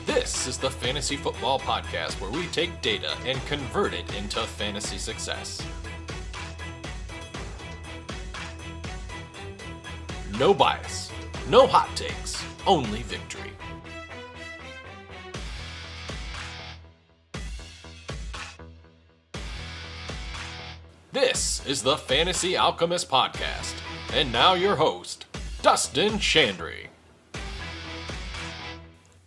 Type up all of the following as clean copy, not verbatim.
This is the Fantasy Football Podcast, where we take data and convert it into fantasy success. No bias, no hot takes, only victory. This is the Fantasy Alchemist Podcast, and now your host, Dustin Chandry.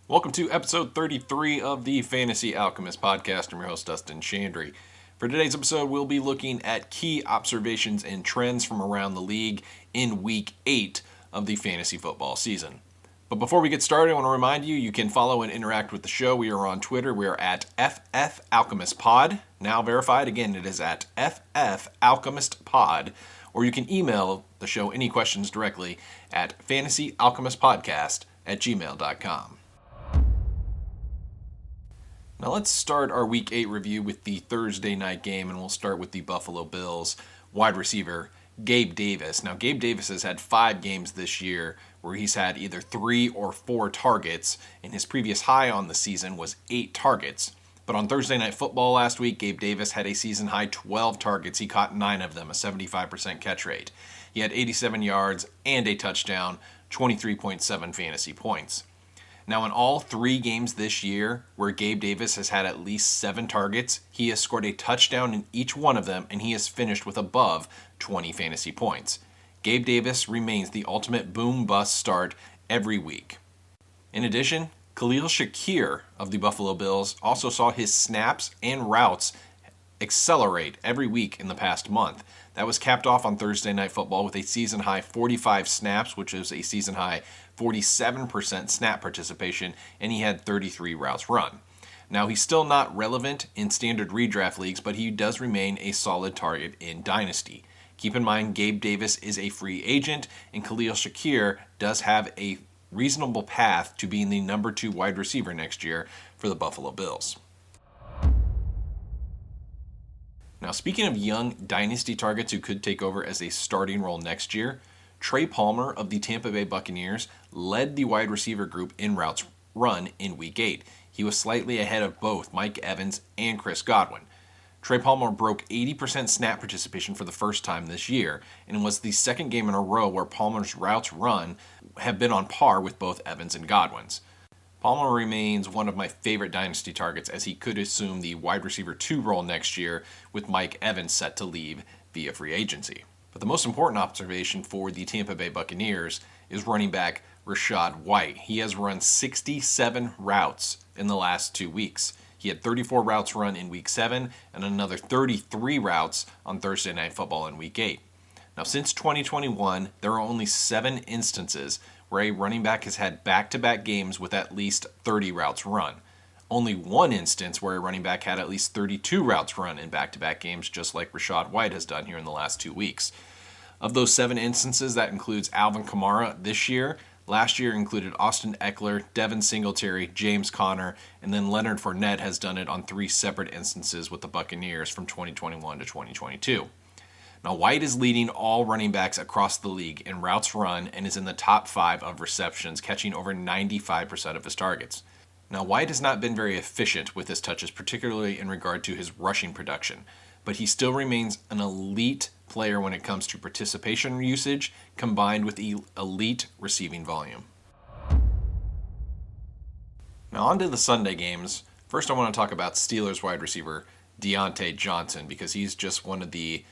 Welcome to episode 33 of the Fantasy Alchemist Podcast. I'm your host, Dustin Chandry. For today's episode, we'll be looking at key observations and trends from around the league in Week 8 of the fantasy football season. But before we get started, I want to remind you, you can follow and interact with the show. We are on Twitter. We are at FFAlchemistPod. Now verified. Again, it is at FFAlchemistPod. Or you can email the show any questions directly at fantasyalchemistpodcast@gmail.com. Now let's start our Week 8 review with the Thursday night game, and we'll start with the Buffalo Bills wide receiver Gabe Davis. Now Gabe Davis has had 5 games this year where he's had either 3 or 4 targets, and his previous high on the season was 8 targets. But on Thursday Night Football last week, Gabe Davis had a season-high 12 targets. He caught 9 of them, a 75% catch rate. He had 87 yards and a touchdown, 23.7 fantasy points. Now, in all 3 games this year where Gabe Davis has had at least 7 targets, he has scored a touchdown in each one of them, and he has finished with above 20 fantasy points. Gabe Davis remains the ultimate boom-bust start every week. In addition, Khalil Shakir of the Buffalo Bills also saw his snaps and routes accelerate every week in the past month. That was capped off on Thursday Night Football with a season-high 45 snaps, which is a season-high 47% snap participation, and he had 33 routes run. Now, he's still not relevant in standard redraft leagues, but he does remain a solid target in Dynasty. Keep in mind, Gabe Davis is a free agent, and Khalil Shakir does have a reasonable path to being the number 2 wide receiver next year for the Buffalo Bills. Now, speaking of young Dynasty targets who could take over as a starting role next year, Trey Palmer of the Tampa Bay Buccaneers led the wide receiver group in routes run in Week 8. He was slightly ahead of both Mike Evans and Chris Godwin. Trey Palmer broke 80% snap participation for the first time this year, and was the second game in a row where Palmer's routes run have been on par with both Evans and Godwin's. Palmer remains one of my favorite Dynasty targets, as he could assume the wide receiver 2 role next year, with Mike Evans set to leave via free agency. But the most important observation for the Tampa Bay Buccaneers is running back Rachaad White. He has run 67 routes in the last 2 weeks. He had 34 routes run in Week 7 and another 33 routes on Thursday Night Football in Week 8. Now, since 2021, there are only 7 instances where a running back has had back-to-back games with at least 30 routes run. Only 1 instance where a running back had at least 32 routes run in back-to-back games, just like Rachaad White has done here in the last 2 weeks. Of those 7 instances, that includes Alvin Kamara this year. Last year included Austin Eckler, Devin Singletary, James Conner, and then Leonard Fournette has done it on 3 separate instances with the Buccaneers from 2021 to 2022. Now, White is leading all running backs across the league in routes run and is in the top 5 of receptions, catching over 95% of his targets. Now, White has not been very efficient with his touches, particularly in regard to his rushing production, but he still remains an elite player when it comes to participation usage combined with elite receiving volume. Now, on to the Sunday games. First, I want to talk about Steelers wide receiver Diontae Johnson, because he's just one of the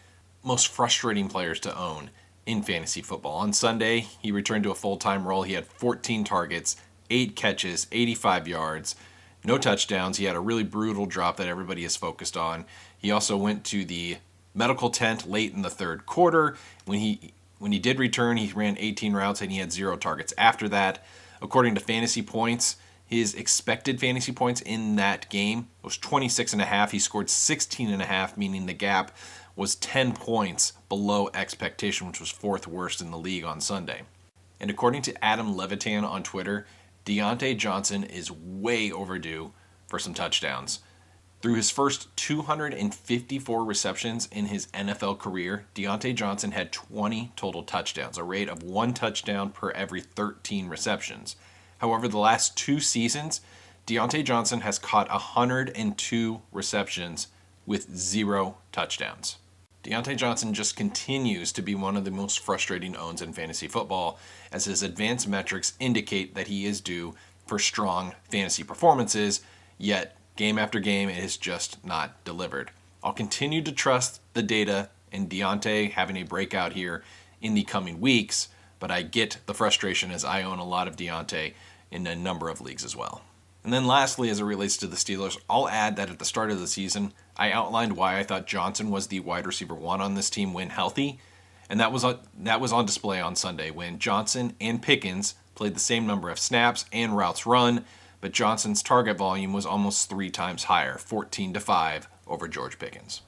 most frustrating players to own in fantasy football. On Sunday, he returned to a full-time role. He had 14 targets, 8 catches, 85 yards, no touchdowns. He had a really brutal drop that everybody is focused on. He also went to the medical tent late in the third quarter. When he did return, he ran 18 routes and he had 0 targets after that. According to fantasy points, his expected fantasy points in that game was 26.5. He scored 16.5, meaning the gap was 10 points below expectation, which was 4th worst in the league on Sunday. And according to Adam Levitan on Twitter, Diontae Johnson is way overdue for some touchdowns. Through his first 254 receptions in his NFL career, Diontae Johnson had 20 total touchdowns, a rate of 1 touchdown per every 13 receptions. However, the last 2 seasons, Diontae Johnson has caught 102 receptions with 0 touchdowns. Diontae Johnson just continues to be one of the most frustrating owns in fantasy football, as his advanced metrics indicate that he is due for strong fantasy performances, yet game after game it is just not delivered. I'll continue to trust the data and Diontae having a breakout here in the coming weeks, but I get the frustration as I own a lot of Diontae in a number of leagues as well. And then lastly, as it relates to the Steelers, I'll add that at the start of the season, I outlined why I thought Johnson was the wide receiver 1 on this team when healthy, and that was on display on Sunday when Johnson and Pickens played the same number of snaps and routes run, but Johnson's target volume was almost 3 times higher, 14-5 over George Pickens.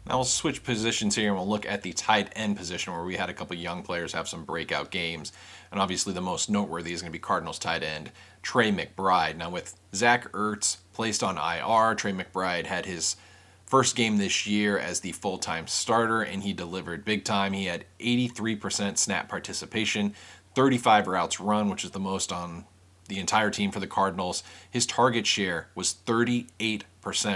Now we'll switch positions here and we'll look at the tight end position where we had a couple young players have some breakout games. And obviously the most noteworthy is going to be Cardinals tight end Trey McBride. Now with Zach Ertz placed on IR, Trey McBride had his first game this year as the full-time starter and he delivered big time. He had 83% snap participation, 35 routes run, which is the most on the entire team for the Cardinals. His target share was 38%,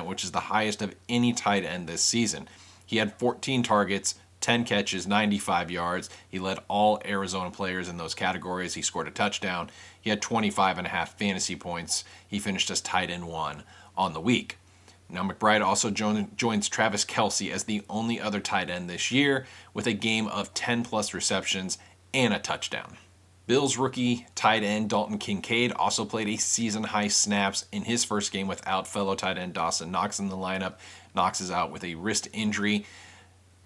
which is the highest of any tight end this season. He had 14 targets, 10 catches, 95 yards. He led all Arizona players in those categories. He scored a touchdown. He had 25.5 fantasy points. He finished as tight end 1 on the week. Now McBride also joins Travis Kelce as the only other tight end this year with a game of 10-plus receptions and a touchdown. Bills rookie tight end Dalton Kincaid also played a season-high snaps in his first game without fellow tight end Dawson Knox in the lineup. Knox is out with a wrist injury.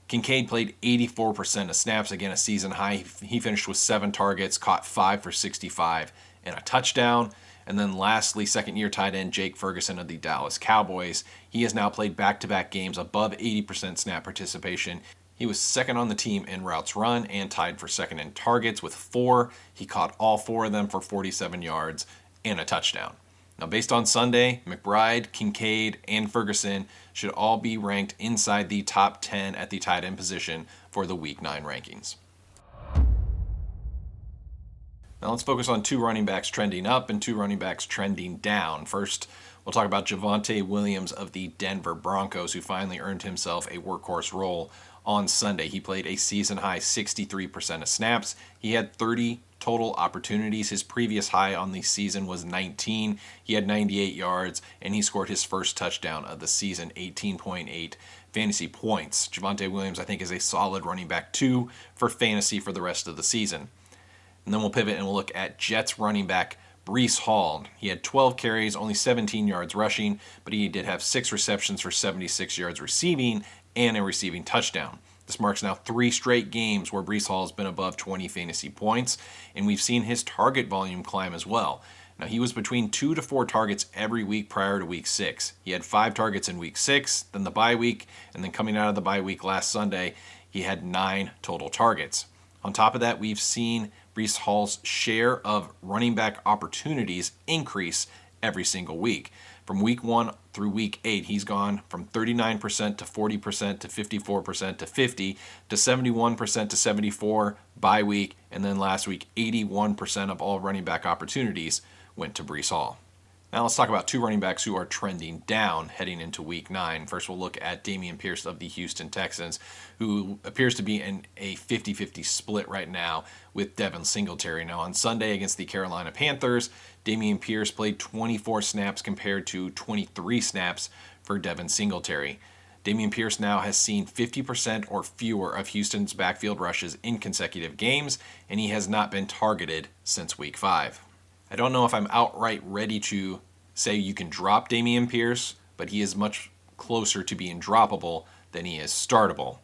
Kincaid played 84% of snaps, again a season high. He finished with 7 targets, caught 5 for 65 and a touchdown. And then lastly, second-year tight end Jake Ferguson of the Dallas Cowboys. He has now played back-to-back games above 80% snap participation. He was second on the team in routes run and tied for second in targets with 4. He caught all 4 of them for 47 yards and a touchdown. Now, based on Sunday, McBride, Kincaid, and Ferguson should all be ranked inside the top 10 at the tight end position for the Week 9 rankings. Now let's focus on 2 running backs trending up and 2 running backs trending down. First, we'll talk about Javonte Williams of the Denver Broncos, who finally earned himself a workhorse role on Sunday. He played a season-high 63% of snaps. He had 30 total opportunities. His previous high on the season was 19. He had 98 yards, and he scored his first touchdown of the season, 18.8 fantasy points. Javonte Williams, I think, is a solid running back, too, for fantasy for the rest of the season. And then we'll pivot and we'll look at Jets running back Breece Hall. He had 12 carries, only 17 yards rushing, but he did have 6 receptions for 76 yards receiving and a receiving touchdown. This marks now 3 straight games where Breece Hall has been above 20 fantasy points, and we've seen his target volume climb as well. Now, he was between 2 to 4 targets every week prior to week 6. He had 5 targets in week 6, then the bye week, and then coming out of the bye week last Sunday, he had 9 total targets. On top of that, we've seen Breece Hall's share of running back opportunities increase every single week. From week 1 through week 8, he's gone from 39% to 40% to 54% to 50% to 71% to 74% bye week, and then last week, 81% of all running back opportunities went to Breece Hall. Now let's talk about 2 running backs who are trending down heading into Week 9. First, we'll look at Dameon Pierce of the Houston Texans, who appears to be in a 50-50 split right now with Devin Singletary. Now, on Sunday against the Carolina Panthers, Dameon Pierce played 24 snaps compared to 23 snaps for Devin Singletary. Dameon Pierce now has seen 50% or fewer of Houston's backfield rushes in consecutive games, and he has not been targeted since Week 5. I don't know if I'm outright ready to say you can drop Dameon Pierce, but he is much closer to being droppable than he is startable.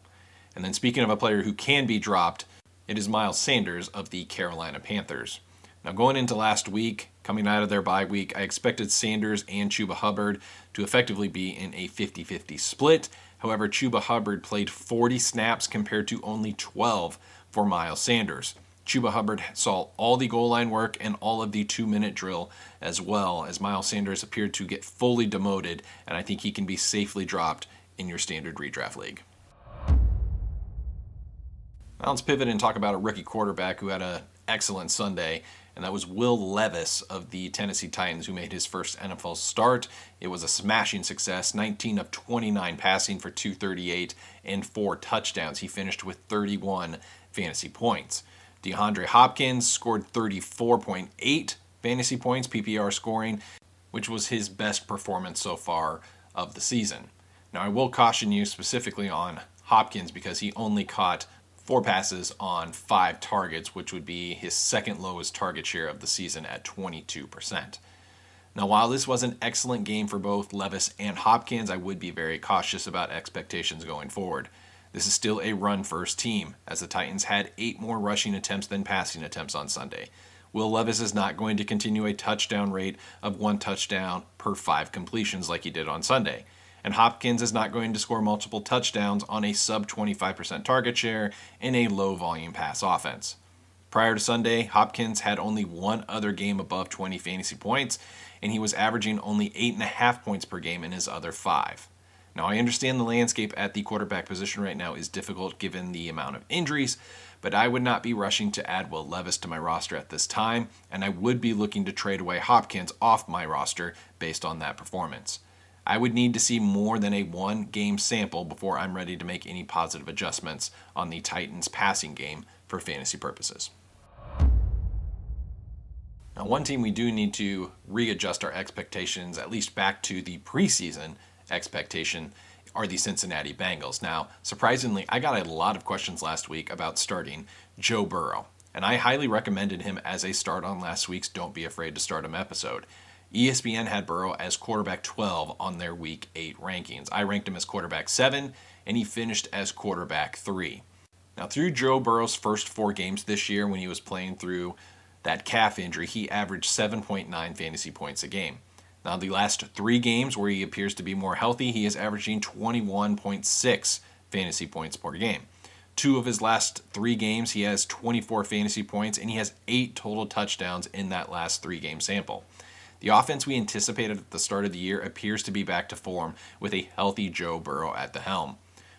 And then speaking of a player who can be dropped, it is Miles Sanders of the Carolina Panthers. Now, going into last week, coming out of their bye week, I expected Sanders and Chuba Hubbard to effectively be in a 50-50 split. However, Chuba Hubbard played 40 snaps compared to only 12 for Miles Sanders. Chuba Hubbard saw all the goal line work and all of the 2-minute drill, as well as Miles Sanders appeared to get fully demoted, and I think he can be safely dropped in your standard redraft league. Now let's pivot and talk about a rookie quarterback who had an excellent Sunday, and that was Will Levis of the Tennessee Titans, who made his first NFL start. It was a smashing success, 19 of 29 passing for 238 and 4 touchdowns. He finished with 31 fantasy points. DeAndre Hopkins scored 34.8 fantasy points, PPR scoring, which was his best performance so far of the season. Now, I will caution you specifically on Hopkins because he only caught 4 passes on 5 targets, which would be his second lowest target share of the season at 22%. Now, while this was an excellent game for both Levis and Hopkins, I would be very cautious about expectations going forward. This is still a run-first team, as the Titans had 8 more rushing attempts than passing attempts on Sunday. Will Levis is not going to continue a touchdown rate of 1 touchdown per 5 completions like he did on Sunday. And Hopkins is not going to score multiple touchdowns on a sub 25% target share in a low volume pass offense. Prior to Sunday, Hopkins had only 1 other game above 20 fantasy points, and he was averaging only 8.5 points per game in his other 5. Now, I understand the landscape at the quarterback position right now is difficult given the amount of injuries, but I would not be rushing to add Will Levis to my roster at this time, and I would be looking to trade away Hopkins off my roster based on that performance. I would need to see more than a 1-game sample before I'm ready to make any positive adjustments on the Titans' passing game for fantasy purposes. Now, one team we do need to readjust our expectations, at least back to the preseason expectation, are the Cincinnati Bengals. Now, surprisingly, I got a lot of questions last week about starting Joe Burrow, and I highly recommended him as a start on last week's Don't Be Afraid to Start Him episode. ESPN had Burrow as quarterback 12 on their Week 8 rankings. I ranked him as quarterback 7, and he finished as quarterback 3. Now, through Joe Burrow's first 4 games this year when he was playing through that calf injury, he averaged 7.9 fantasy points a game. Now, the last 3 games where he appears to be more healthy, he is averaging 21.6 fantasy points per game. 2 of his last 3 games, he has 24 fantasy points, and he has 8 total touchdowns in that last 3-game sample. The offense we anticipated at the start of the year appears to be back to form with a healthy Joe Burrow at the helm.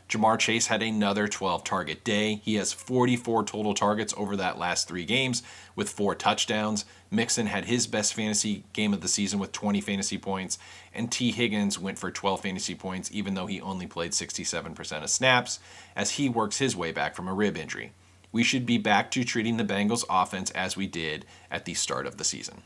Jamar Chase had another 12-target day. He has 44 total targets over that last 3 games with 4 touchdowns. Mixon had his best fantasy game of the season with 20 fantasy points, and T. Higgins went for 12 fantasy points even though he only played 67% of snaps as he works his way back from a rib injury. We should be back to treating the Bengals offense as we did at the start of the season.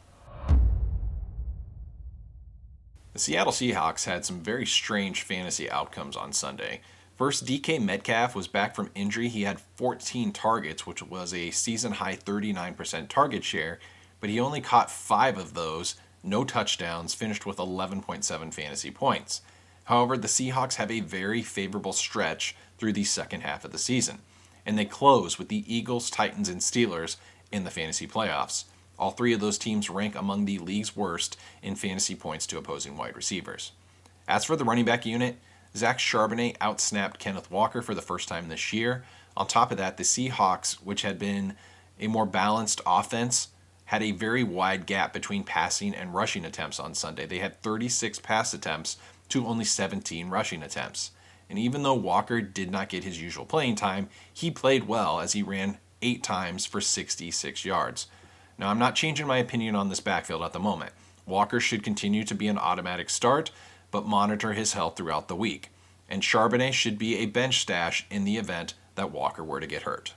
The Seattle Seahawks had some very strange fantasy outcomes on Sunday. First, DK Metcalf was back from injury. He had 14 targets, which was a season-high 39% target share, but he only caught 5 of those, no touchdowns, finished with 11.7 fantasy points. However, the Seahawks have a very favorable stretch through the second half of the season, and they close with the Eagles, Titans, and Steelers in the fantasy playoffs. All 3 of those teams rank among the league's worst in fantasy points to opposing wide receivers. As for the running back unit, Zach Charbonnet outsnapped Kenneth Walker for the first time this year. On top of that, the Seahawks, which had been a more balanced offense, had a very wide gap between passing and rushing attempts on Sunday. They had 36 pass attempts to only 17 rushing attempts. And even though Walker did not get his usual playing time, he played well as he ran 8 times for 66 yards. Now, I'm not changing my opinion on this backfield at the moment. Walker should continue to be an automatic start, but monitor his health throughout the week. And Charbonnet should be a bench stash in the event that Walker were to get hurt.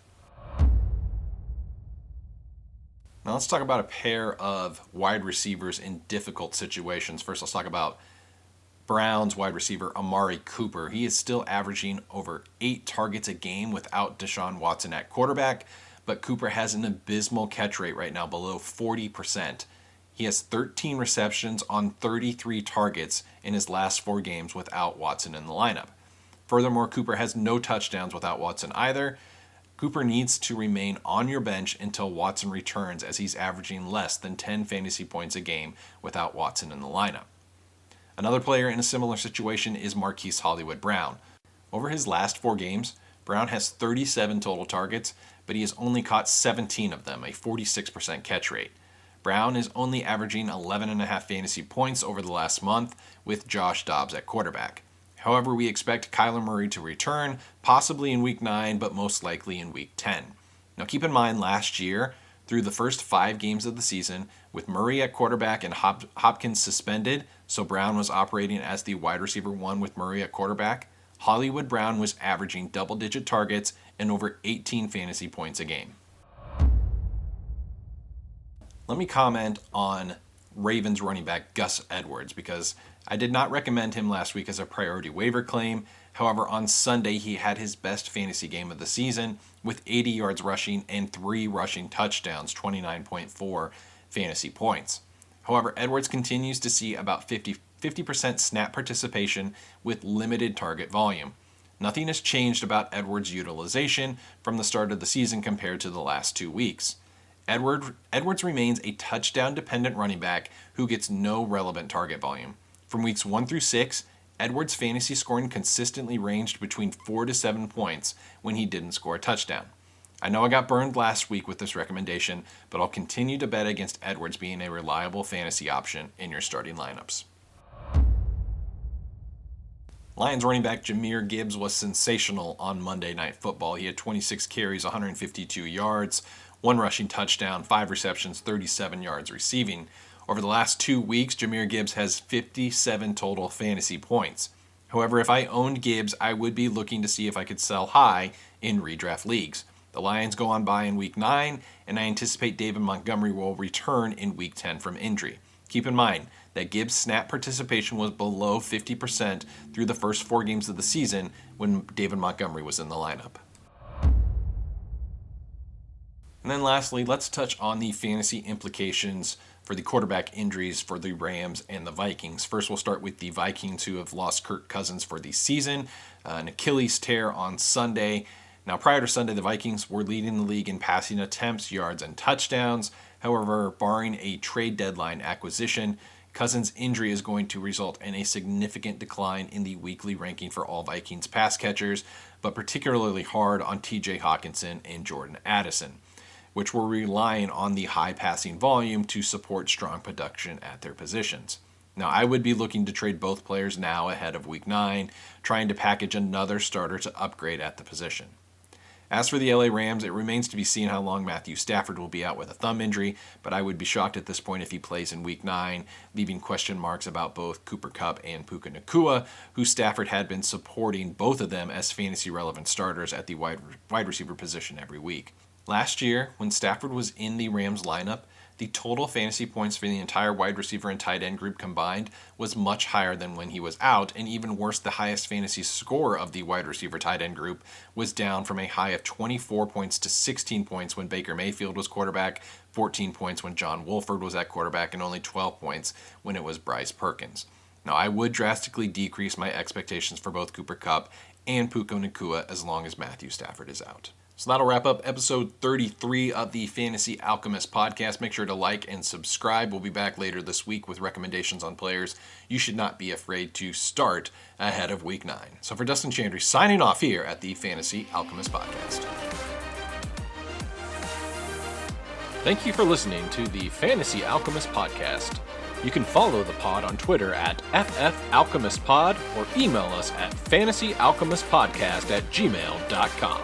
Now let's talk about a pair of wide receivers in difficult situations. First, let's talk about Browns wide receiver Amari Cooper. He is still averaging over 8 targets a game without Deshaun Watson at quarterback, but Cooper has an abysmal catch rate right now, below 40%. He has 13 receptions on 33 targets in his last 4 games without Watson in the lineup. Furthermore, Cooper has no touchdowns without Watson either. Cooper needs to remain on your bench until Watson returns, as he's averaging less than 10 fantasy points a game without Watson in the lineup. Another player in a similar situation is Marquise Hollywood Brown. Over his last 4 games, Brown has 37 total targets, but he has only caught 17 of them, a 46% catch rate. Brown is only averaging 11.5 fantasy points over the last month with Josh Dobbs at quarterback. However, we expect Kyler Murray to return, possibly in Week 9, but most likely in Week 10. Now keep in mind, last year, Through the first 5 games of the season, with Murray at quarterback and Hopkins suspended, so Brown was operating as the wide receiver 1 with Murray at quarterback, Hollywood Brown was averaging double-digit targets and over 18 fantasy points a game. Let me comment on Ravens running back Gus Edwards, because I did not recommend him last week as a priority waiver claim. However, on Sunday, he had his best fantasy game of the season with 80 yards rushing and 3 rushing touchdowns, 29.4 fantasy points. However, Edwards continues to see about 50% snap participation with limited target volume. Nothing has changed about Edwards' utilization from the start of the season compared to the last 2 weeks. Edwards remains a touchdown-dependent running back who gets no relevant target volume. From weeks 1 through 6, Edwards' fantasy scoring consistently ranged between 4 to 7 points when he didn't score a touchdown. I know I got burned last week with this recommendation, but I'll continue to bet against Edwards being a reliable fantasy option in your starting lineups. Lions running back Jahmyr Gibbs was sensational on Monday Night Football. He had 26 carries, 152 yards, 1 rushing touchdown, 5 receptions, 37 yards receiving. Over the last 2 weeks, Jahmyr Gibbs has 57 total fantasy points. However, if I owned Gibbs, I would be looking to see if I could sell high in redraft leagues. The Lions go on bye in Week 9, and I anticipate David Montgomery will return in Week 10 from injury. Keep in mind that Gibbs' snap participation was below 50% through the first 4 games of the season when David Montgomery was in the lineup. And then lastly, let's touch on the fantasy implications for the quarterback injuries for the Rams and the Vikings. First, we'll start with the Vikings, who have lost Kirk Cousins for the season, an Achilles tear on Sunday. Now, prior to Sunday, the Vikings were leading the league in passing attempts, yards, and touchdowns. However, barring a trade deadline acquisition, Cousins' injury is going to result in a significant decline in the weekly ranking for all Vikings pass catchers, but particularly hard on TJ Hawkinson and Jordan Addison, which were relying on the high passing volume to support strong production at their positions. Now, I would be looking to trade both players now ahead of Week 9, trying to package another starter to upgrade at the position. As for the LA Rams, it remains to be seen how long Matthew Stafford will be out with a thumb injury, but I would be shocked at this point if he plays in Week 9, leaving question marks about both Cooper Kupp and Puka Nacua, who Stafford had been supporting both of them as fantasy-relevant starters at the wide receiver position every week. Last year, when Stafford was in the Rams lineup, the total fantasy points for the entire wide receiver and tight end group combined was much higher than when he was out, and even worse, the highest fantasy score of the wide receiver tight end group was down from a high of 24 points to 16 points when Baker Mayfield was quarterback, 14 points when John Wolford was at quarterback, and only 12 points when it was Bryce Perkins. Now, I would drastically decrease my expectations for both Cooper Kupp and Puka Nacua as long as Matthew Stafford is out. So that'll wrap up episode 33 of the Fantasy Alchemist podcast. Make sure to like and subscribe. We'll be back later this week with recommendations on players you should not be afraid to start ahead of Week 9. So for Dustin Chandry, signing off here at the Fantasy Alchemist podcast. Thank you for listening to the Fantasy Alchemist podcast. You can follow the pod on Twitter at FFAlchemistPod or email us at fantasyalchemistpodcast@gmail.com.